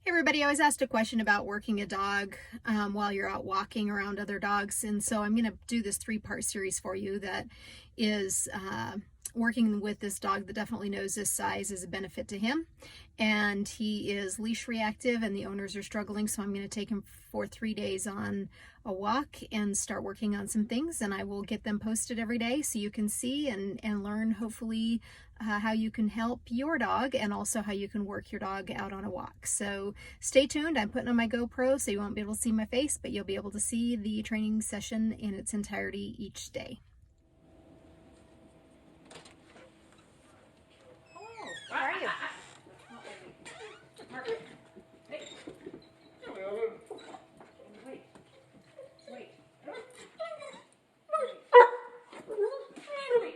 Hey everybody, I always asked a question about working a dog while you're out walking around other dogs, and so I'm going to do this three-part series for you that is working with this dog that definitely knows this size is a benefit to him, and he is leash reactive and the owners are struggling, so I'm going to take him for 3 days on a walk and start working on some things, and I will get them posted every day so you can see and learn hopefully how you can help your dog and also how you can work your dog out on a walk. So stay tuned. I'm putting on my GoPro so you won't be able to see my face, but you'll be able to see the training session in its entirety each day. Hello. How are you? Mark. Hey. Wait. Wait. Wait.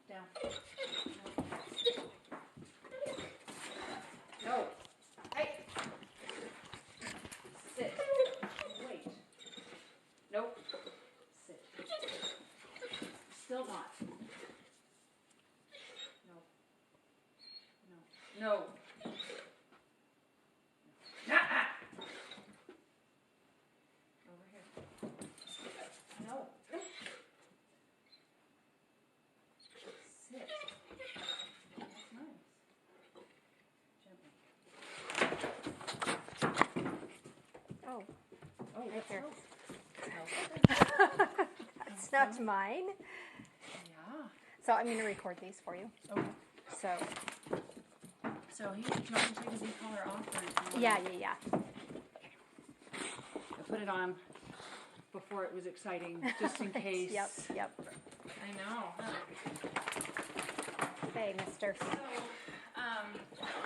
Down. No. Hey. Sit. Wait. Nope. Sit. Still not. No. No. Over here. No. Sit. That's nice. Gently. Oh, Oh, right here. No. That's not mine. Yeah. So I'm going to record these for you. Okay. So, So he can take his e-collar off. Or yeah. I put it on before it was exciting, just in case. Yep. I know. Huh? Hey, mister. So,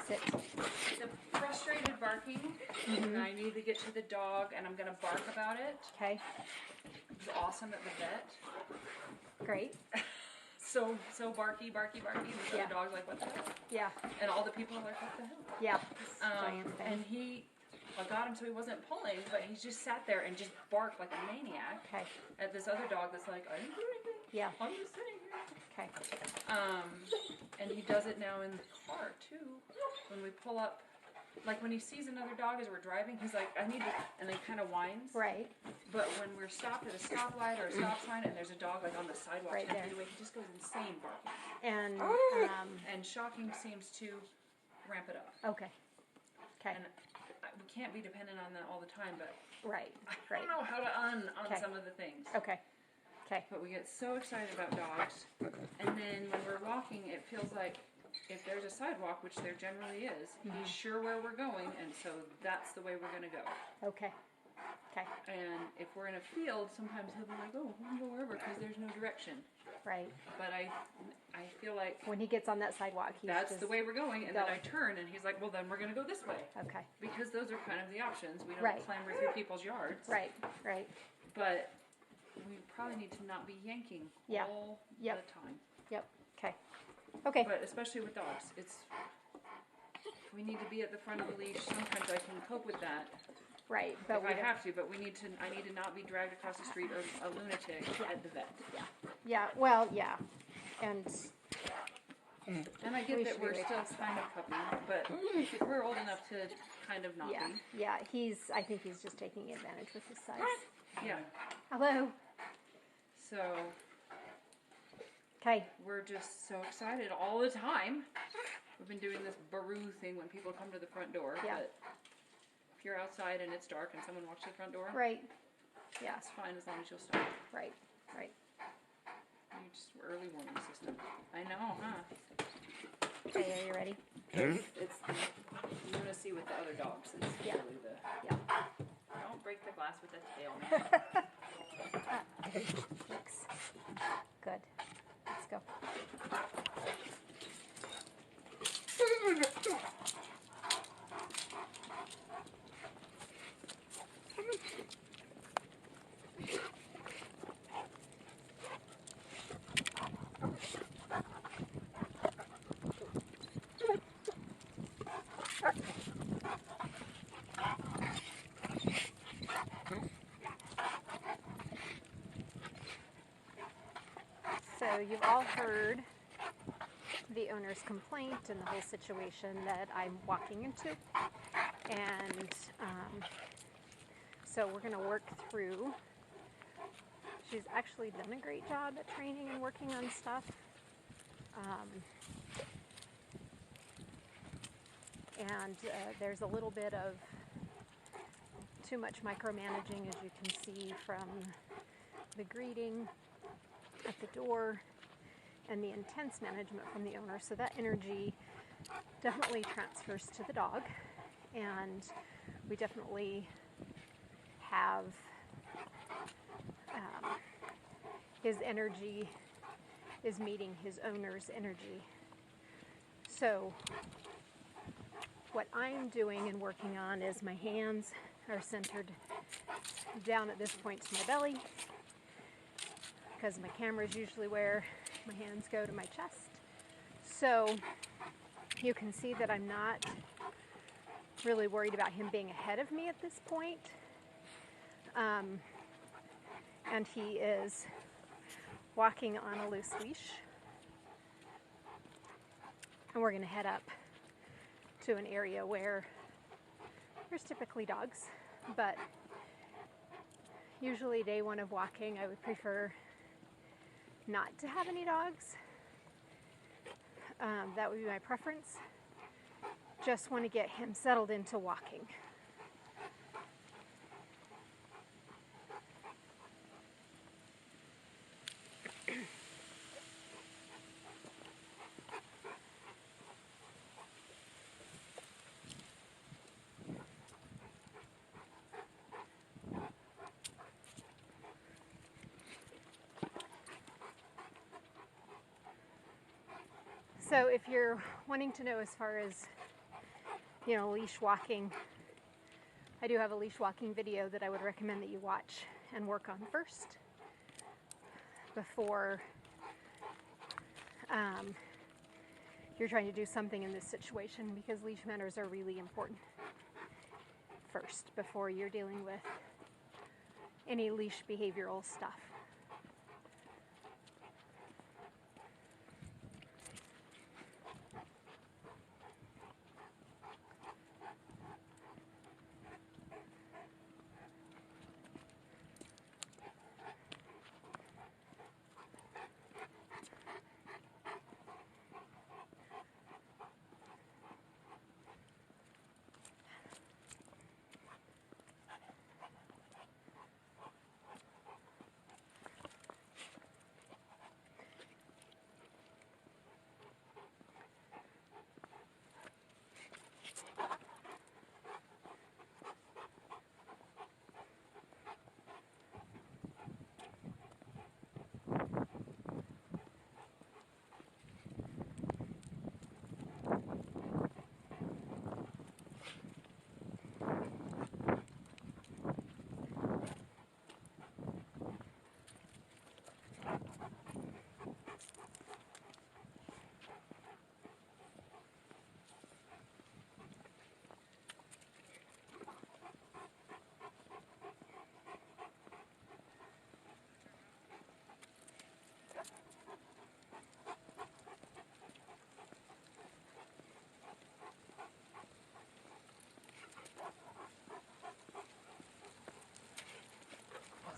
Sit. the frustrated barking, and I need to get to the dog, and I'm gonna bark about it. Okay, He's awesome at the vet. great. So barky. And the Yeah. other dog's like, what the hell? Yeah, And all the people are like, what the hell? yeah. Giant thing. And I got him so he wasn't pulling, but he just sat there and just barked like a maniac Okay, at this other dog that's like, I didn't do anything. yeah, I'm just sitting here. okay. And he does it now in the car too. When we pull up, like when he sees another dog as we're driving, he's like, I need to, and then kind of whines. Right, But when we're stopped at a stoplight or a stop sign and there's a dog like on the sidewalk Right 10 there. feet away, he just goes insane barking. and, And shocking seems to ramp it up. okay. Okay, And we can't be dependent on that all the time, but right. I don't know how to on Okay. some of the things. Okay, But we get so excited about dogs, and then when we're walking, it feels like if there's a sidewalk, which there generally is, he's sure where we're going, and so that's the way we're going to go. okay. And if we're in a field, sometimes he'll be like, oh, we can go wherever because there's no direction. Right. But I feel like When he gets on that sidewalk, he's that's just, the way we're going, and then go. I turn, and he's like, well, then we're going to go this way. Okay, Because those are kind of the options. We don't Right. clamber through people's yards. right. But we probably need to not be yanking Yeah. all Yep. the time. Yep, okay. But especially with dogs, we need to be at the front of the leash. Sometimes I can cope with that Right, but if we I don't. have to, but I need to not be dragged across the street or a lunatic at the vet. Yeah, well, yeah. And And I get We that should we're be way still past kind of puppy, but we're old enough to kind of not yeah, be. yeah, I think he's just taking advantage with his size. Yeah. Hello. So Okay. we're just so excited all the time. We've been doing this baroo thing when people come to the front door. Yeah. But if you're outside and it's dark and someone walks to the front door, Right. Yeah. it's fine as long as you'll stop. Right. You just early warning system. I know, huh? Okay, are you ready? It's you want to see with the other dogs. It's Yeah. really the Yeah. don't break the glass with the tail. Thanks. Good. Let's go. So you've all heard the owner's complaint and the whole situation that I'm walking into. And so we're going to work through. She's actually done a great job at training and working on stuff. And there's a little bit of too much micromanaging, as you can see from the greeting at the door and the intense management from the owner. So that energy definitely transfers to the dog, and we definitely have his energy is meeting his owner's energy. So what I'm doing and working on is my hands are centered down at this point to my belly, because my camera is usually where my hands go to my chest. So you can see that I'm not really worried about him being ahead of me at this point. And he is walking on a loose leash. And we're going to head up to an area where there's typically dogs, but usually day one of walking, I would prefer not to have any dogs. That would be my preference. Just want to get him settled into walking. So if you're wanting to know as far as, leash walking, I do have a leash walking video that I would recommend that you watch and work on first before you're trying to do something in this situation, because leash manners are really important first before you're dealing with any leash behavioral stuff.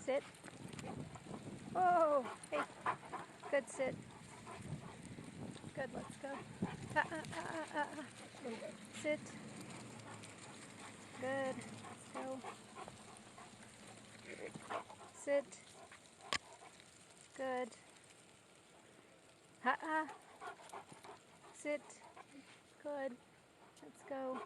Sit. Oh, hey. Good sit. Good, let's go. Sit. Good, let's go. Sit. Good. Sit. Good. Let's go.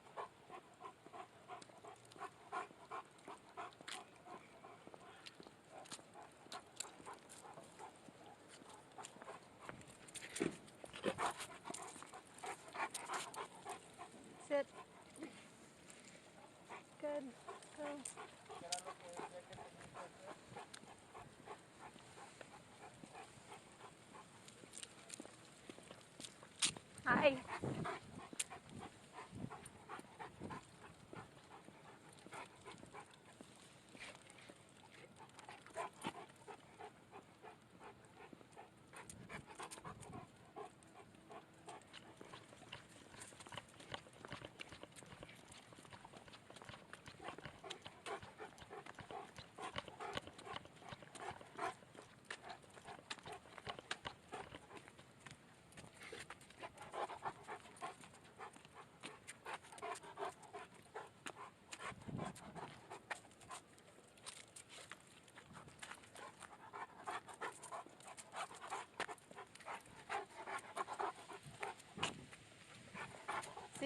Sit. Good. Go. Hi.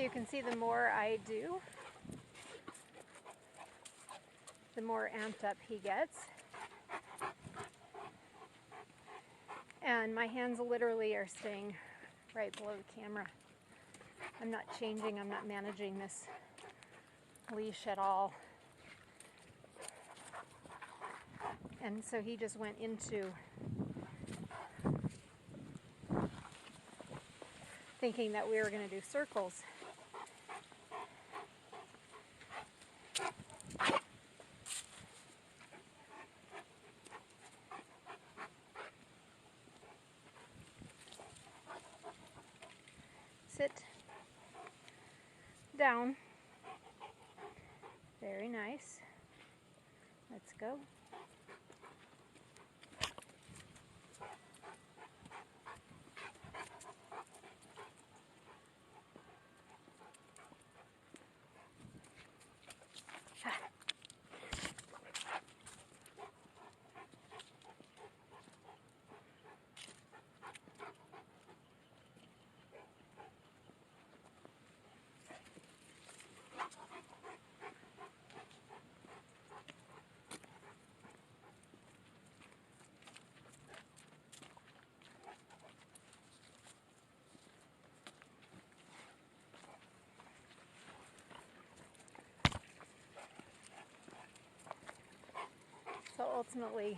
you can see the more I do, the more amped up he gets. And my hands literally are staying right below the camera. I'm not changing, I'm not managing this leash at all. And so he just went into thinking that we were going to do circles. Sit down. Very nice. Let's go. So ultimately,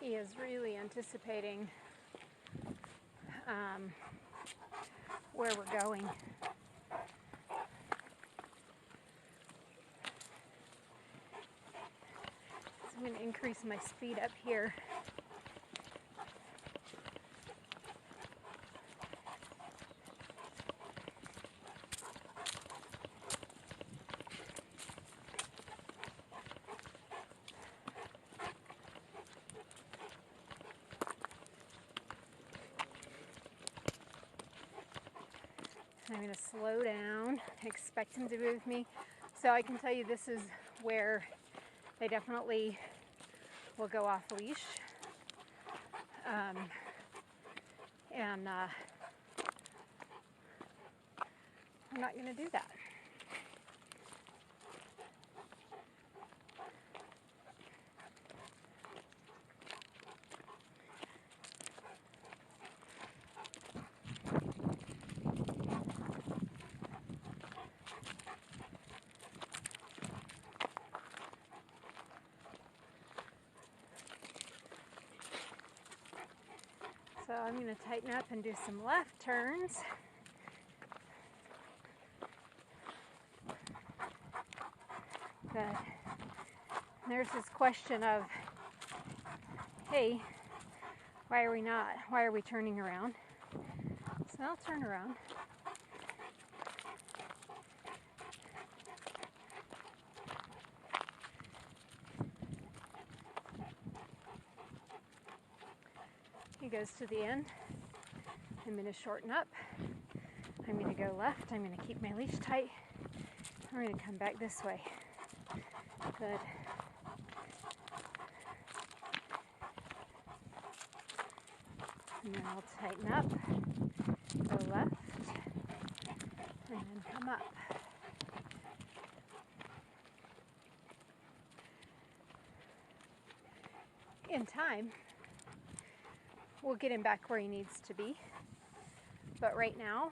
he is really anticipating where we're going. So I'm going to increase my speed up here. I'm going to slow down, expect him to be with me. So I can tell you this is where they definitely will go off leash. And I'm not going to do that. So I'm going to tighten up and do some left turns. Good. There's this question of, hey, why are we turning around? So I'll turn around. He goes to the end. I'm going to shorten up. I'm going to go left. I'm going to keep my leash tight. I'm going to come back this way. Good. And then I'll tighten up, go left, and then come up. In time, we'll get him back where he needs to be. But right now,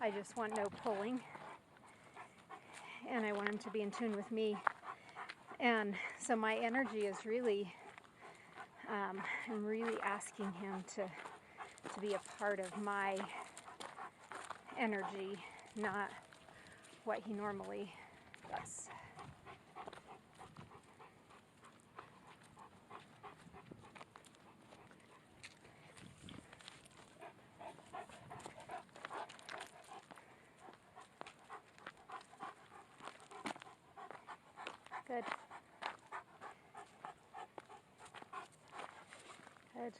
I just want no pulling. And I want him to be in tune with me. And so my energy is really, I'm really asking him to be a part of my energy, not what he normally does. Good. Good.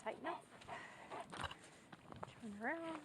tighten up. Turn around.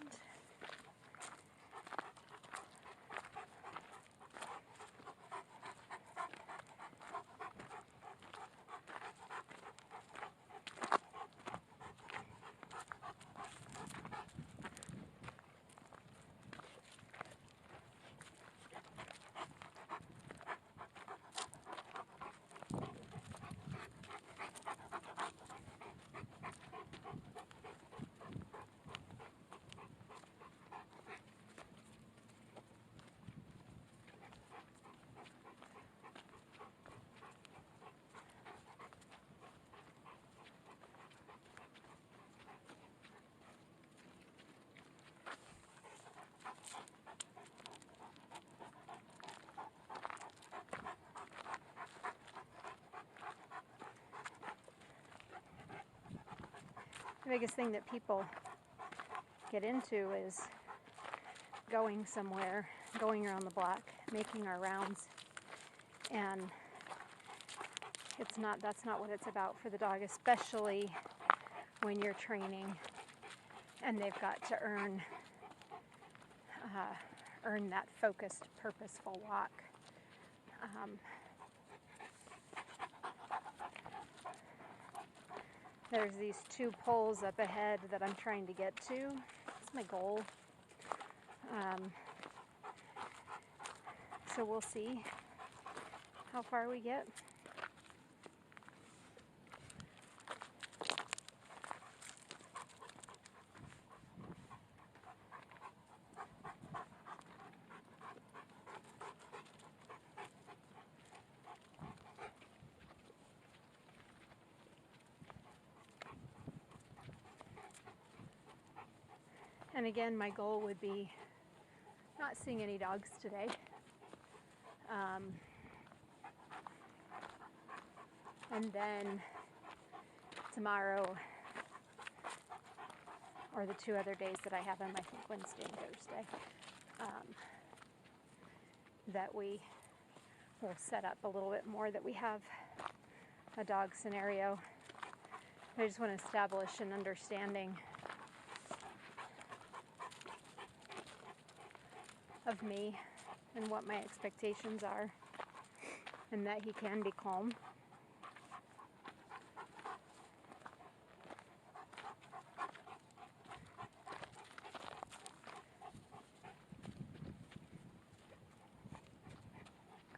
The biggest thing that people get into is going somewhere, going around the block, making our rounds, and that's not what it's about for the dog, especially when you're training and they've got to earn that focused, purposeful walk. There's these 2 poles up ahead that I'm trying to get to. That's my goal. So we'll see how far we get. And again, my goal would be not seeing any dogs today. And then tomorrow, or the 2 other days that I have them, I think Wednesday and Thursday, that we will set up a little bit more, that we have a dog scenario. I just want to establish an understanding of me and what my expectations are, and that he can be calm.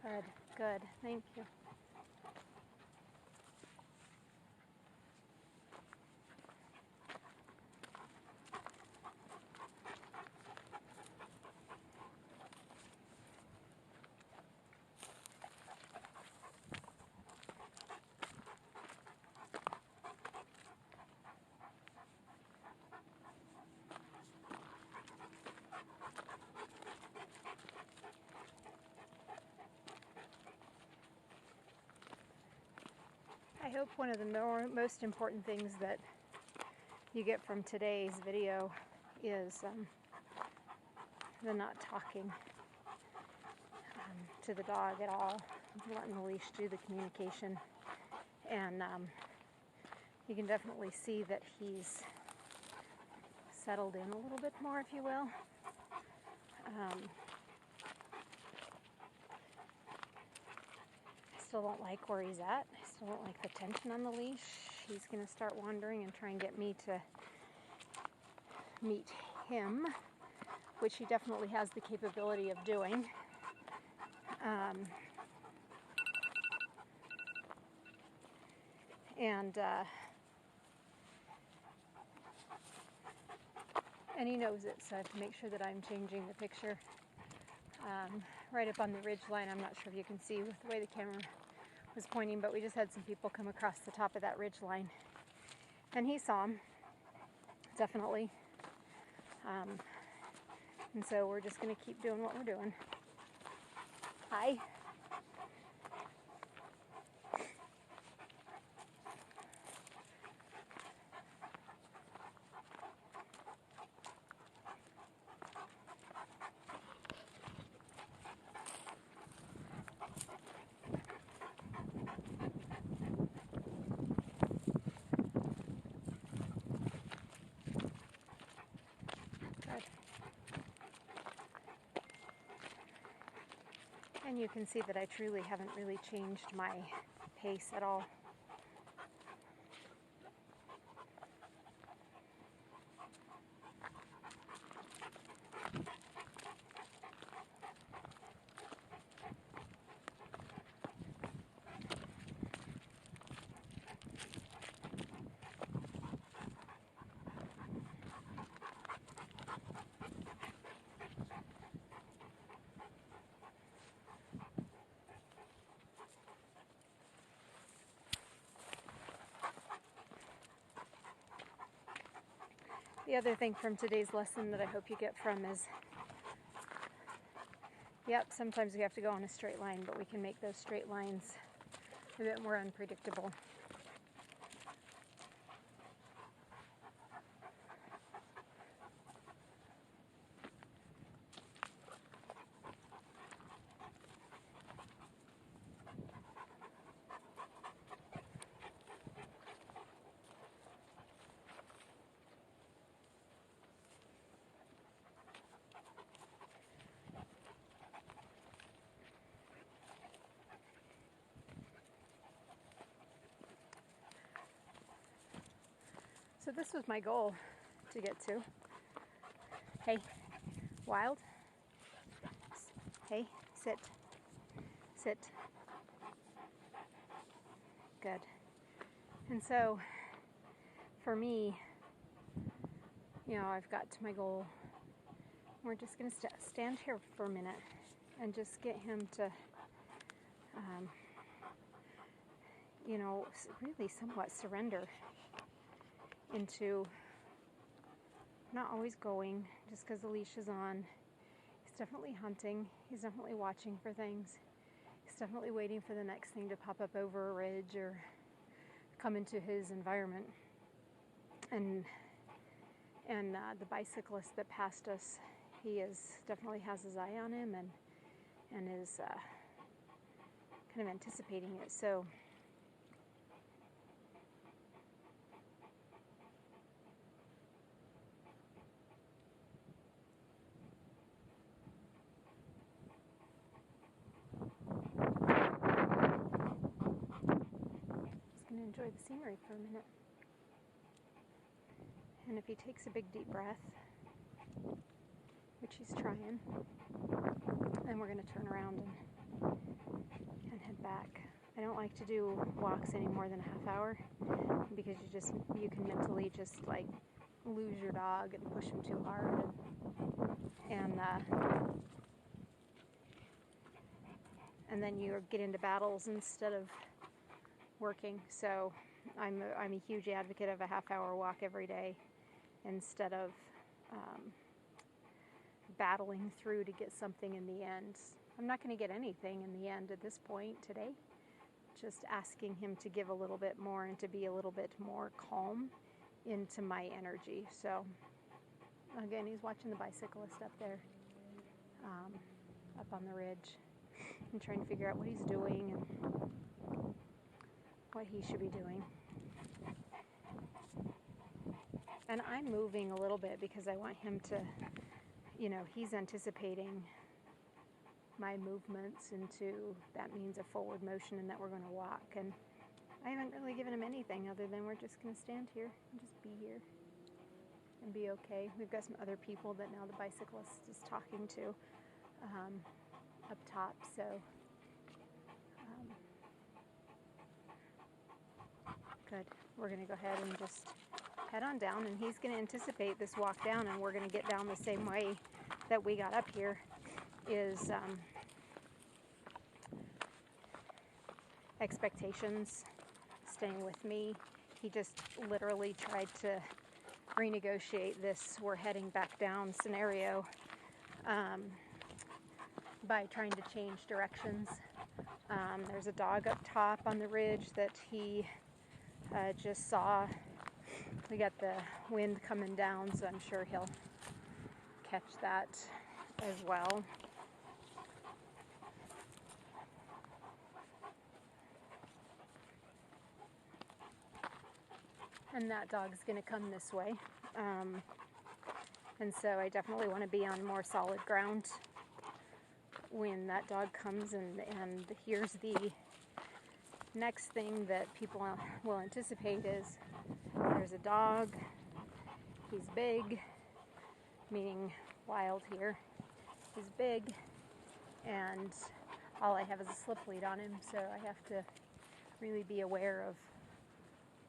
Good, good, thank you. I hope one of the most important things that you get from today's video is the not talking to the dog at all, letting the leash do the communication. And you can definitely see that he's settled in a little bit more, if you will. I still don't like where he's at. I still don't like the tension on the leash. He's going to start wandering and try and get me to meet him, which he definitely has the capability of doing. And he knows it, so I have to make sure that I'm changing the picture. Right up on the ridge line, I'm not sure if you can see with the way the camera was pointing, but we just had some people come across the top of that ridge line, and he saw him, definitely. And so we're just going to keep doing what we're doing. Hi. you can see that I truly haven't really changed my pace at all. The other thing from today's lesson that I hope you get from is, yep, sometimes we have to go on a straight line, but we can make those straight lines a bit more unpredictable. So this was my goal to get to. Hey, Wild. Hey, sit. Sit. Good. And so, for me, you know, I've got to my goal. We're just going to stand here for a minute and just get him to, you know, really somewhat surrender into not always going just because the leash is on. He's definitely hunting. He's definitely watching for things. He's definitely waiting for the next thing to pop up over a ridge or come into his environment. And the bicyclist that passed us, he definitely has his eye on him and is kind of anticipating it. So just going to enjoy the scenery for a minute. And if he takes a big deep breath, which he's trying, then we're going to turn around and head back. I don't like to do walks any more than a half hour because you can mentally just like lose your dog and push him too hard and then you get into battles instead of working. So I'm a huge advocate of a half-hour walk every day instead of battling through to get something in the end. I'm not going to get anything in the end at this point today. Just asking him to give a little bit more and to be a little bit more calm into my energy. So again, he's watching the bicyclist up there, up on the ridge, and trying to figure out what he's doing and what he should be doing. And I'm moving a little bit because I want him to, you know, he's anticipating my movements into, that means a forward motion and that we're going to walk. And I haven't really given him anything other than we're just going to stand here and just be here and be okay. We've got some other people that now the bicyclist is talking to up top, so good. We're going to go ahead and just head on down, and he's going to anticipate this walk down, and we're going to get down the same way that we got up here. Is expectations, staying with me. He just literally tried to renegotiate this we're heading back down scenario by trying to change directions. There's a dog up top on the ridge that he just saw. We got the wind coming down, so I'm sure he'll catch that as well. And that dog's going to come this way. And so I definitely want to be on more solid ground when that dog comes and here's the next thing that people will anticipate is there's a dog, he's big, meaning wild here, he's big, and all I have is a slip lead on him, so I have to really be aware of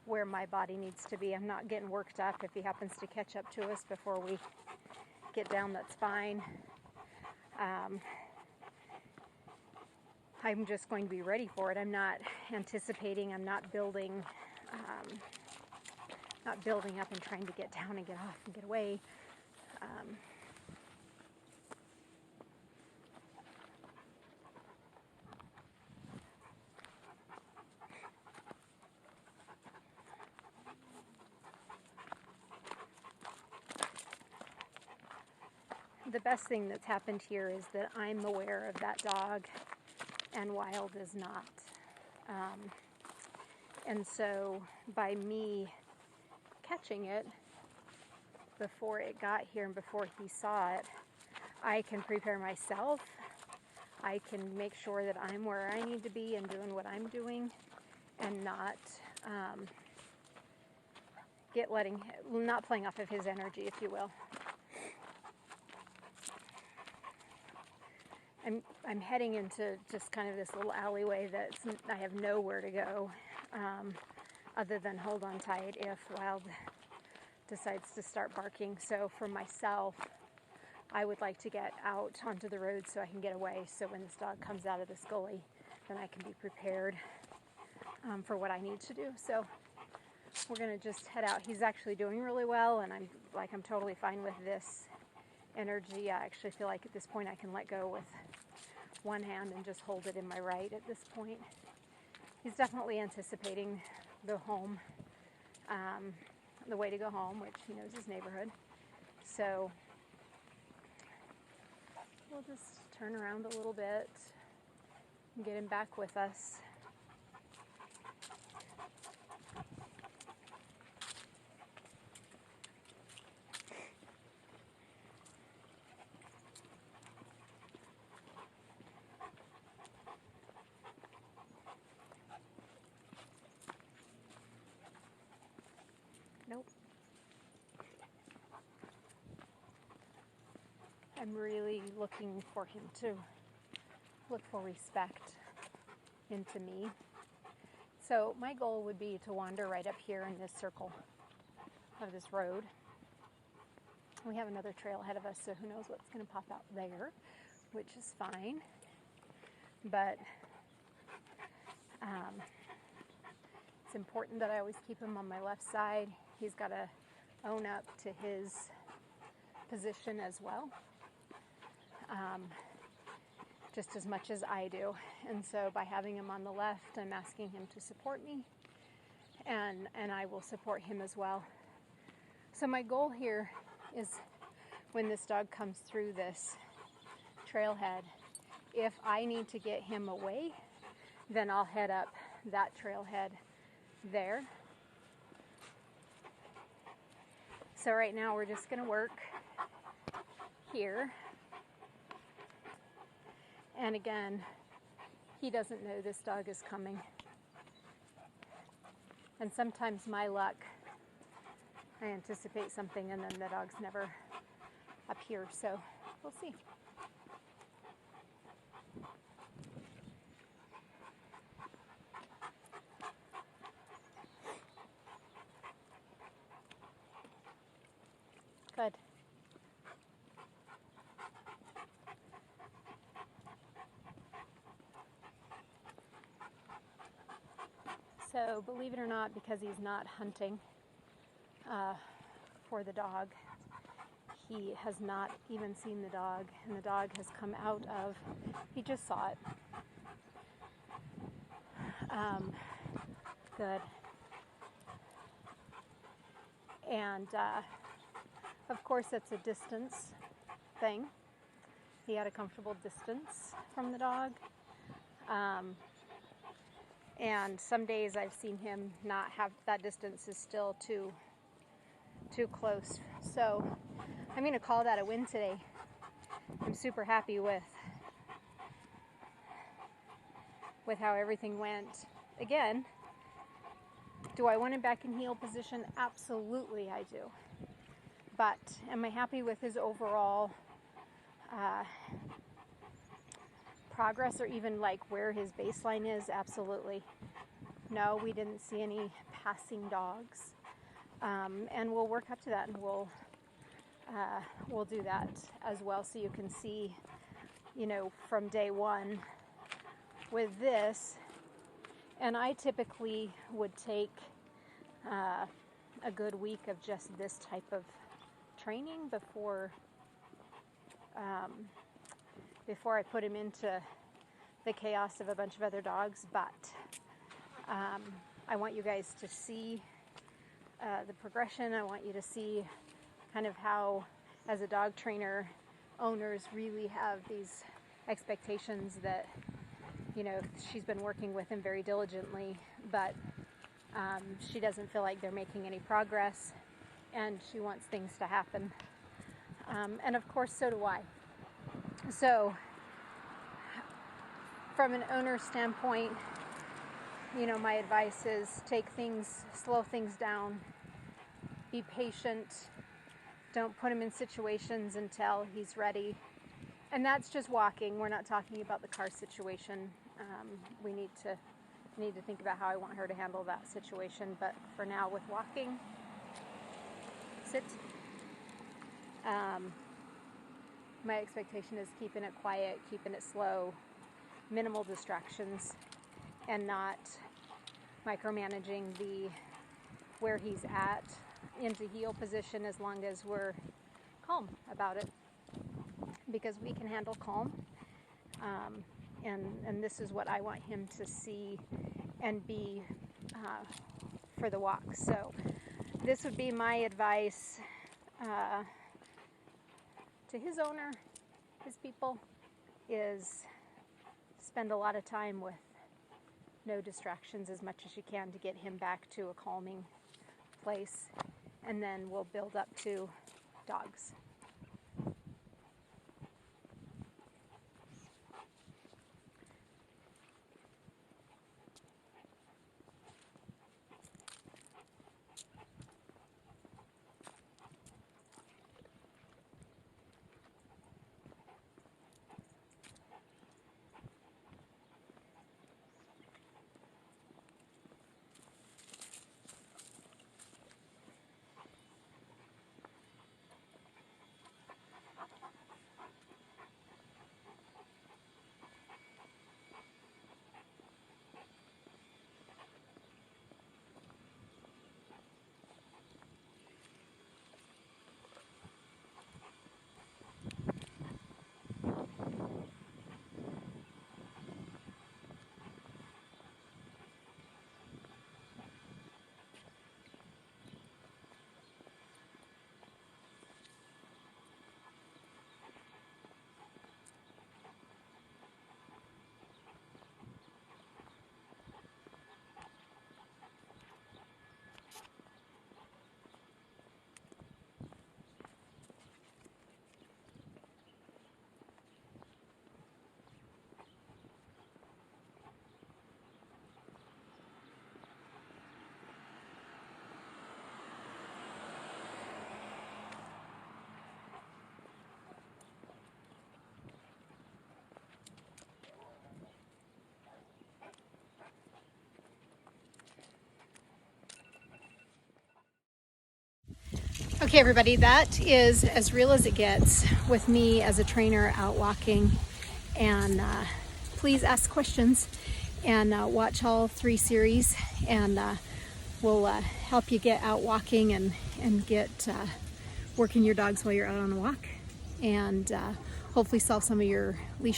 where my body needs to be. I'm not getting worked up. If he happens to catch up to us before we get down, that's fine. I'm just going to be ready for it. I'm not anticipating, I'm not building up and trying to get down and get off and get away. The best thing that's happened here is that I'm aware of that dog and Wild is not. And so by me catching it before it got here and before he saw it, I can prepare myself. I can make sure that I'm where I need to be and doing what I'm doing and not not playing off of his energy, if you will. I'm heading into just kind of this little alleyway that I have nowhere to go other than hold on tight if Wild decides to start barking. So for myself, I would like to get out onto the road so I can get away, so when this dog comes out of this gully, then I can be prepared for what I need to do. So we're going to just head out. He's actually doing really well, and I'm totally fine with this energy. I actually feel like at this point I can let go with one hand and just hold it in my right at this point. He's definitely anticipating the home, the way to go home, which he knows his neighborhood. So we'll just turn around a little bit and get him back with us. Nope. I'm really looking for him to look for respect into me. So my goal would be to wander right up here in this circle of this road. We have another trail ahead of us, so who knows what's going to pop out there, which is fine. But it's important that I always keep him on my left side. He's got to own up to his position as well, just as much as I do. And so by having him on the left, I'm asking him to support me, and I will support him as well. So my goal here is when this dog comes through this trailhead, if I need to get him away, then I'll head up that trailhead there. So right now we're just going to work here. And again, he doesn't know this dog is coming. And sometimes my luck, I anticipate something and then the dog's never up here. So we'll see. Good. So believe it or not, because he's not hunting for the dog, he has not even seen the dog, and the dog has come out of, he just saw it. Good. And of course it's a distance thing. He had a comfortable distance from the dog. And some days I've seen him not have, that distance is still too close. So I'm going to call that a win today. I'm super happy with with how everything went. Again, do I want him back in heel position? Absolutely I do. But am I happy with his overall progress, or even like where his baseline is? Absolutely. No, we didn't see any passing dogs. And we'll work up to that, and we'll do that as well, so you can see, you know, from day one with this. And I typically would take a good week of just this type of training before I put him into the chaos of a bunch of other dogs. But I want you guys to see the progression. I want you to see kind of how, as a dog trainer, owners really have these expectations that, you know, she's been working with him very diligently, but she doesn't feel like they're making any progress, and she wants things to happen. And of course, so do I. So from an owner standpoint, you know, my advice is slow things down, be patient, don't put him in situations until he's ready. And that's just walking. We're not talking about the car situation. We need to think about how I want her to handle that situation. But for now, with walking, sit. My expectation is keeping it quiet, keeping it slow, minimal distractions, and not micromanaging where he's at into heel position, as long as we're calm about it, because we can handle calm. And this is what I want him to see and be for the walk. So this would be my advice to his owner, his people, is spend a lot of time with no distractions as much as you can to get him back to a calming place, and then we'll build up to dogs. Okay, everybody, that is as real as it gets with me as a trainer out walking. And please ask questions and watch all 3 series, and we'll help you get out walking and get working your dogs while you're out on a walk, and hopefully solve some of your leash